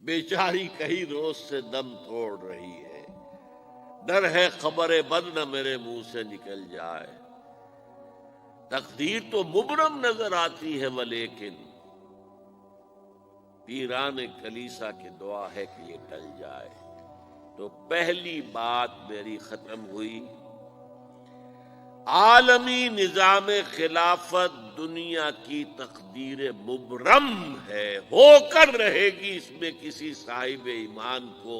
بیچاری کئی روز سے دم توڑ رہی ہے، ڈر ہے خبر بد نہ میرے منہ سے نکل جائے۔ تقدیر تو مبرم نظر آتی ہے ولیکن پیران کلیسا کی دعا ہے کہ یہ ٹل جائے۔ تو پہلی بات میری ختم ہوئی، عالمی نظام خلافت دنیا کی تقدیر مبرم ہے، ہو کر رہے گی، اس میں کسی صاحب ایمان کو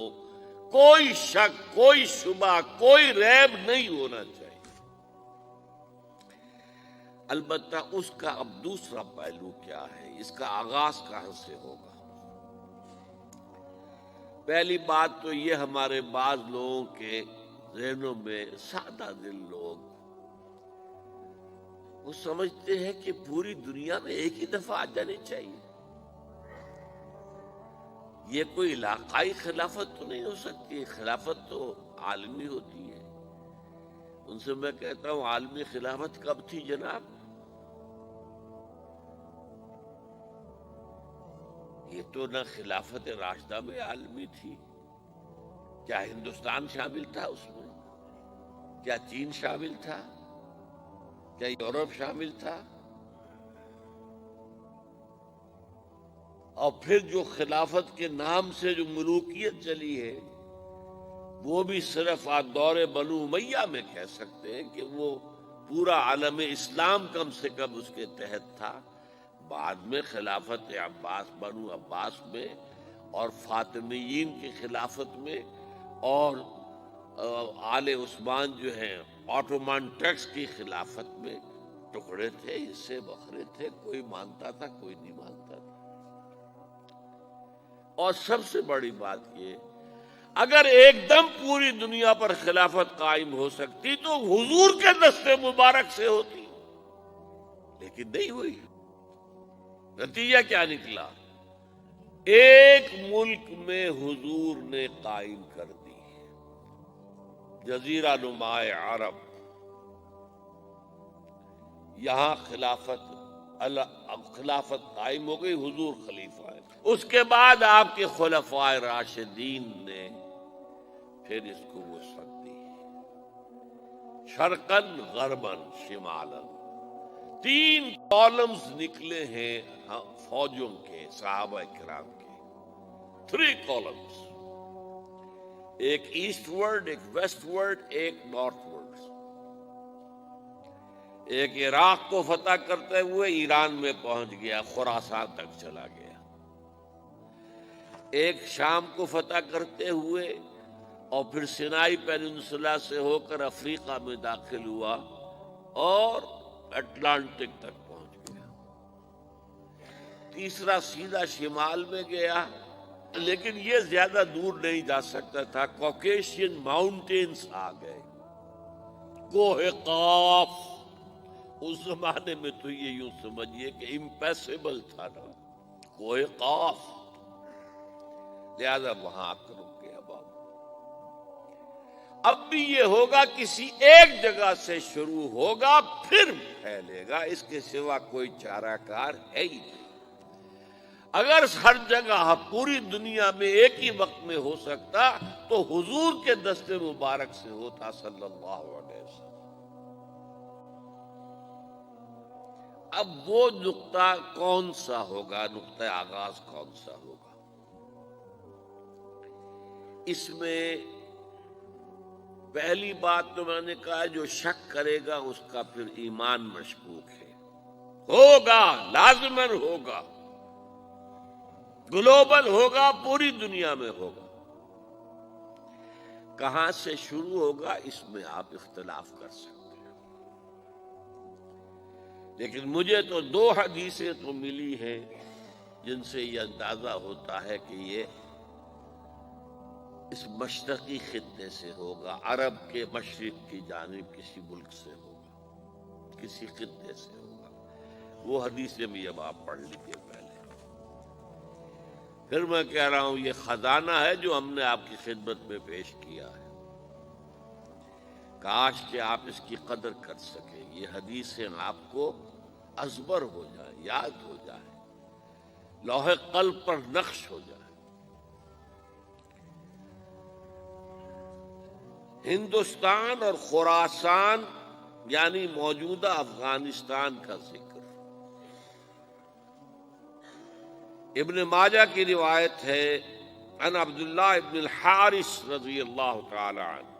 کوئی شک، کوئی شبہ، کوئی ریب نہیں ہونا چاہیے۔ البتہ اس کا اب دوسرا پہلو کیا ہے، اس کا آغاز کہاں سے ہوگا؟ پہلی بات تو یہ، ہمارے بعض لوگوں کے ذہنوں میں، سادہ دل لوگ، وہ سمجھتے ہیں کہ پوری دنیا میں ایک ہی دفعہ آ جانی چاہیے۔ یہ کوئی علاقائی خلافت تو نہیں ہو سکتی، خلافت تو عالمی ہوتی ہے۔ ان سے میں کہتا ہوں، عالمی خلافت کب تھی جناب؟ یہ تو نہ خلافت راشدہ میں عالمی تھی، کیا ہندوستان شامل تھا اس میں؟ کیا چین شامل تھا؟ کیا یورپ شامل تھا؟ اور پھر جو خلافت کے نام سے جو ملوکیت چلی ہے، وہ بھی صرف دور بنو امیہ میں کہہ سکتے ہیں کہ وہ پورا عالم اسلام کم سے کم اس کے تحت تھا۔ بعد میں خلافت عباس، بنو عباس میں، اور فاطمیین کی خلافت میں، اور آل عثمان جو ہیں آٹومان ٹرکس کی خلافت میں ٹکڑے تھے، حصے بکھرے تھے، کوئی مانتا تھا، کوئی نہیں مانتا تھا۔ اور سب سے بڑی بات یہ، اگر ایک دم پوری دنیا پر خلافت قائم ہو سکتی تو حضور کے دست مبارک سے ہوتی، لیکن نہیں ہوئی۔ نتیجہ کیا نکلا؟ ایک ملک میں حضور نے قائم کر دی، جزیرہ نما عرب، یہاں خلافت قائم ہو گئی، حضور خلیفہ ہے۔ اس کے بعد آپ کے خلفائے راشدین نے پھر اس کو وسعت دی، شرقاً غرباً شمالاً۔ 3 کالمز نکلے ہیں فوجوں کے، صحابہ کرام کے، 3 کالمز، ایک ایسٹ ورڈ، ایک ویسٹ ورڈ، ایک نارتھ ورڈ۔ ایک عراق کو فتح کرتے ہوئے ایران میں پہنچ گیا، خراسان تک چلا گیا۔ ایک شام کو فتح کرتے ہوئے اور پھر سینائی پیننسولا سے ہو کر افریقہ میں داخل ہوا اور اٹلانٹک تک پہنچ گیا۔ تیسرا سیدھا شمال میں گیا، لیکن یہ زیادہ دور نہیں جا سکتا تھا، کوکیشین ماؤنٹینز آ گئے، کوہ قاف۔ اس زمانے میں تو یہ یوں سمجھیے کہ امپیسیبل تھا نا، کوہ قاف، لہذا وہاں آ کر رک گیا بابا۔ اب بھی یہ ہوگا، کسی ایک جگہ سے شروع ہوگا پھر پھیلے گا، اس کے سوا کوئی چارہ کار ہے ہی نہیں۔ اگر ہر جگہ پوری دنیا میں ایک ہی وقت میں ہو سکتا تو حضور کے دست مبارک سے ہوتا صلی اللہ علیہ وسلم۔ اب وہ نقطہ کون سا ہوگا، نقطہ آغاز کون سا ہوگا؟ اس میں پہلی بات تو میں نے کہا، جو شک کرے گا اس کا پھر ایمان مشکوک ہے، ہوگا، لازماً ہوگا، گلوبل ہوگا، پوری دنیا میں ہوگا۔ کہاں سے شروع ہوگا اس میں آپ اختلاف کر سکتے ہیں، لیکن مجھے تو 2 حدیثیں تو ملی ہیں جن سے یہ اندازہ ہوتا ہے کہ یہ اس مشرقی خطے سے ہوگا، عرب کے مشرق کی جانب کسی ملک سے ہوگا، کسی خطے سے ہوگا۔ وہ حدیثیں بھی اب آپ پڑھ لیجیے پہلے۔ پھر میں کہہ رہا ہوں، یہ خزانہ ہے جو ہم نے آپ کی خدمت میں پیش کیا ہے، کاش کہ آپ اس کی قدر کر سکیں، یہ حدیثیں آپ کو ازبر ہو جائیں، یاد ہو جائیں، لوح قلب پر نقش ہو جائیں۔ ہندوستان اور خراسان یعنی موجودہ افغانستان کا ذکر۔ ابن ماجہ کی روایت ہے عن عبداللہ ابن الحارث رضی اللہ تعالی عنہ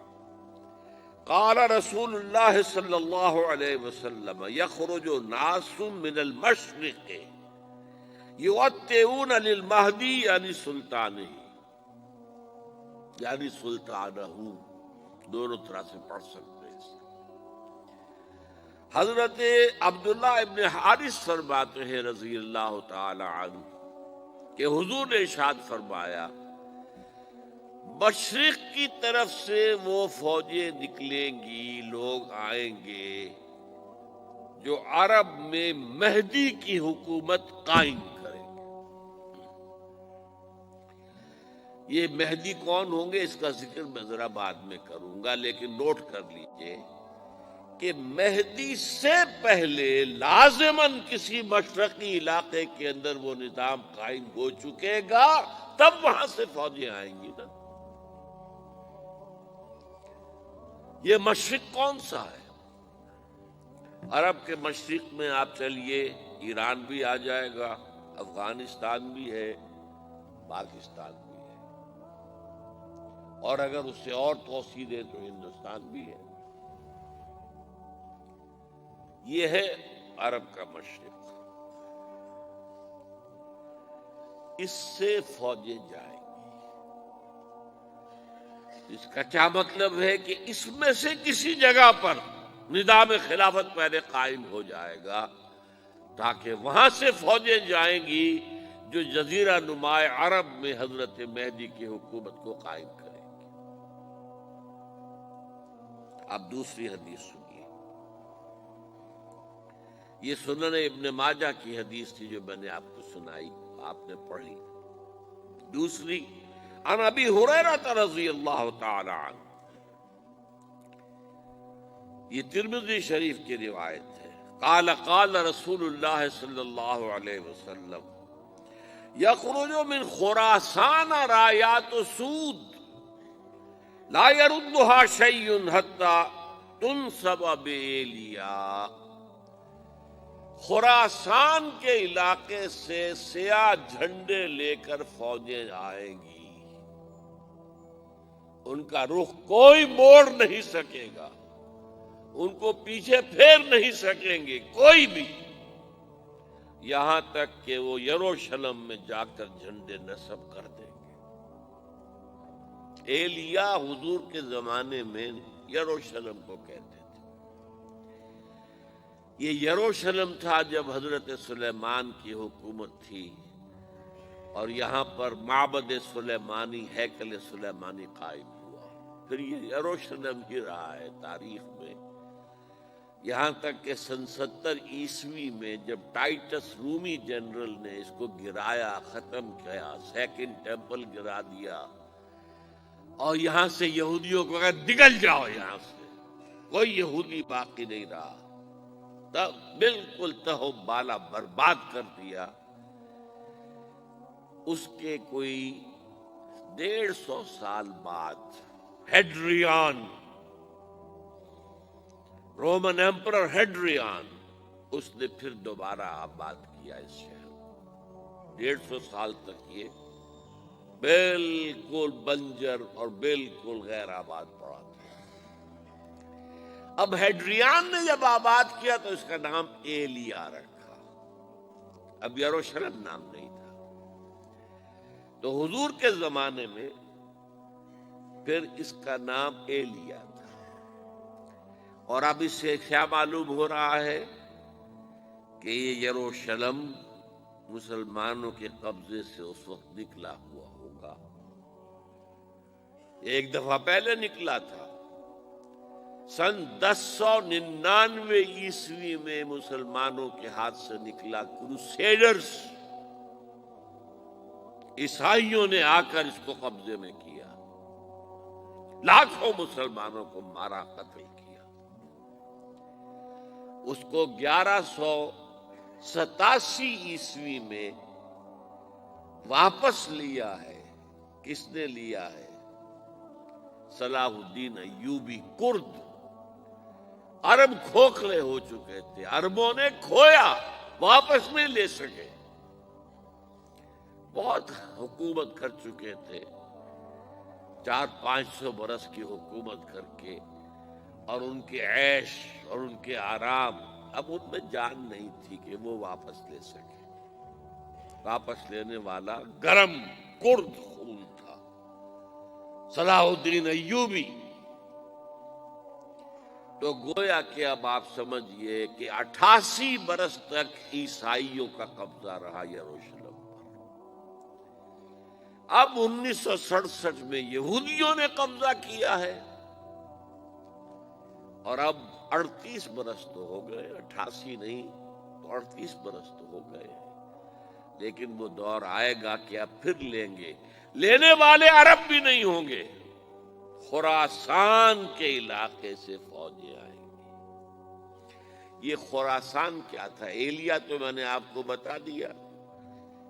قال رسول اللہ صلی اللہ علیہ وسلم یخرج ناس من المشرق یؤتئون للمہدی یعنی سلطانہ، یعنی سلطانہ، دونوں طرح سے پڑھ سکتے ہیں۔ حضرت عبداللہ ابن حارث فرماتے ہیں رضی اللہ تعالی عنہ کہ حضور نے ارشاد فرمایا مشرق کی طرف سے وہ فوجیں نکلیں گی، لوگ آئیں گے جو عرب میں مہدی کی حکومت قائم کریں گے۔ یہ مہدی کون ہوں گے اس کا ذکر میں ذرا بعد میں کروں گا، لیکن نوٹ کر لیجئے کہ مہدی سے پہلے لازماً کسی مشرقی علاقے کے اندر وہ نظام قائم ہو چکے گا، تب وہاں سے فوجیں آئیں گی نا۔ یہ مشرق کون سا ہے؟ عرب کے مشرق میں آپ چلیے ایران بھی آ جائے گا، افغانستان بھی ہے، پاکستان بھی ہے، اور اگر اس سے اور توسیع دیں تو ہندوستان بھی ہے۔ یہ ہے عرب کا مشرق، اس سے فوجیں جائیں گی۔ اس کا کیا مطلب ہے کہ اس میں سے کسی جگہ پر نظام خلافت پہلے قائم ہو جائے گا تاکہ وہاں سے فوجیں جائیں گی جو جزیرہ نما عرب میں حضرت مہدی کی حکومت کو قائم کریں گی۔ اب دوسری حدیث سنیے، یہ سنن ابن ماجہ کی حدیث تھی جو میں نے آپ کو سنائی، آپ نے پڑھی۔ دوسری عن ابی ہریرہ رضی اللہ تعالی عنہ، یہ ترمذی شریف کی روایت ہے، قال قال رسول اللہ صلی اللہ علیہ وسلم یخرج من خراسان رایات سود لا يردها شیء حتی تنصب بإیلیا۔ خراسان کے علاقے سے سیاہ جھنڈے لے کر فوجیں آئیں گی، ان کا رخ کوئی موڑ نہیں سکے گا، ان کو پیچھے پھیر نہیں سکیں گے کوئی بھی، یہاں تک کہ وہ یروشلم میں جا کر جھنڈے نصب کر دیں گے۔ ایلیا حضور کے زمانے میں یروشلم کو کہتے تھے۔ یہ یروشلم تھا جب حضرت سلیمان کی حکومت تھی، اور یہاں پر معبد سلیمانی، ہیکل سلیمانی قائم ہوا، پھر یہ یروشلم ہی رہا ہے تاریخ میں، یہاں تک کہ سن 70 عیسوی میں جب ٹائٹس رومی جنرل نے اس کو گرایا، ختم کیا، سیکنڈ ٹیمپل گرا دیا، اور یہاں سے یہودیوں کو کہا نکل جاؤ، یہاں سے کوئی یہودی باقی نہیں رہا، تب بالکل تہو بالا برباد کر دیا۔ اس کے کوئی 150 سال بعد ہیڈریان، رومن ایمپرر ہیڈریان، اس نے پھر دوبارہ آباد کیا اس شہر کو۔ 150 سال تک یہ بالکل بنجر اور بالکل غیر آباد پڑا تھا۔ اب ہیڈریان نے جب آباد کیا تو اس کا نام ایلیا رکھا، اب یروشلم نام نہیں تھا۔ تو حضور کے زمانے میں پھر اس کا نام ایلیا تھا، اور اب اس سے کیا معلوم ہو رہا ہے کہ یہ یروشلم مسلمانوں کے قبضے سے اس وقت نکلا ہوا ہوگا، ایک دفعہ پہلے نکلا تھا، سن 1099 عیسوی میں مسلمانوں کے ہاتھ سے نکلا، کروسیڈرز، عیسائیوں نے آ کر اس کو قبضے میں کیا، لاکھوں مسلمانوں کو مارا، قتل کیا۔ اس کو 1187 عیسوی میں واپس لیا ہے۔ کس نے لیا ہے؟ صلاح الدین ایوبی کرد، عرب کھوکھلے ہو چکے تھے، عربوں نے کھویا، واپس نہیں لے سکے، بہت حکومت کر چکے تھے، 400-500 برس کی حکومت کر کے، اور ان کے عیش اور ان کے آرام، اب ان میں جان نہیں تھی کہ وہ واپس لے سکے۔ واپس لینے والا گرم کرد خون تھا، صلاح الدین ایوبی۔ تو گویا کہ اب آپ سمجھئے کہ 88 برس تک عیسائیوں کا قبضہ رہا یروشلم پر۔ اب 1967 میں یہودیوں نے قبضہ کیا ہے، اور اب 38 برس تو ہو گئے، 88 نہیں تو 38 برس تو ہو گئے، لیکن وہ دور آئے گا کہ اب پھر لیں گے۔ لینے والے عرب بھی نہیں ہوں گے، خراسان کے علاقے سے فوجیں آئیں گی۔ یہ خراسان کیا تھا؟ ایلیا تو میں نے آپ کو بتا دیا،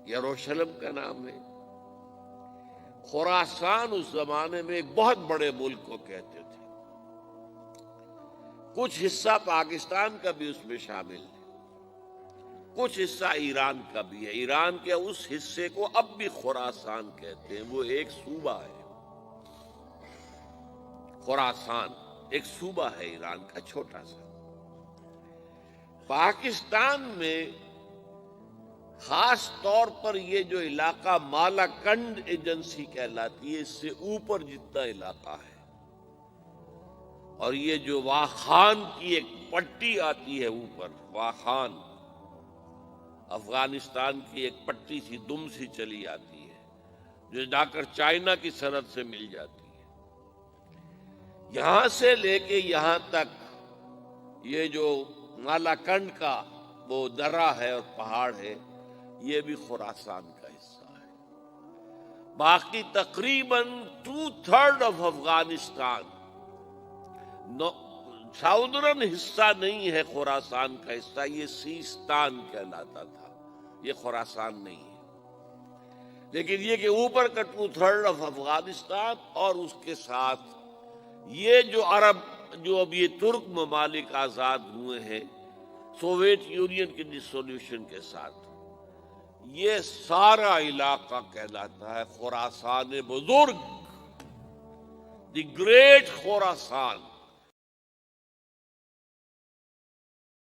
یروشلم کا نام ہے۔ خراسان اس زمانے میں ایک بہت بڑے ملک کو کہتے تھے، کچھ حصہ پاکستان کا بھی اس میں شامل ہے، کچھ حصہ ایران کا بھی ہے۔ ایران کے اس حصے کو اب بھی خراسان کہتے ہیں، وہ ایک صوبہ ہے۔ خراسان ایک صوبہ ہے ایران کا، چھوٹا سا۔ پاکستان میں خاص طور پر یہ جو علاقہ مالا کنڈ ایجنسی کہلاتی ہے، اس سے اوپر جتنا علاقہ ہے، اور یہ جو واخان کی ایک پٹی آتی ہے اوپر، واخان افغانستان کی ایک پٹی سی دم سی چلی آتی ہے، جو جا کر چائنا کی سرحد سے مل جاتی ہے، یہاں سے لے کے یہاں تک یہ جو مالا کنڈ کا وہ درہ ہے اور پہاڑ ہے، یہ بھی خراسان کا حصہ ہے۔ باقی تقریباً 2/3 آف افغانستان ساؤدرن حصہ نہیں ہے خراسان کا حصہ، یہ سیستان کہلاتا تھا، یہ خراسان نہیں ہے۔ لیکن یہ کہ اوپر کا 2/3 آف افغانستان، اور اس کے ساتھ یہ جو عرب، جو اب یہ ترک ممالک آزاد ہوئے ہیں سوویت یونین کی ڈسولوشن کے ساتھ، یہ سارا علاقہ کہلاتا ہے خراسان بزرگ، دی گریٹ خراسان۔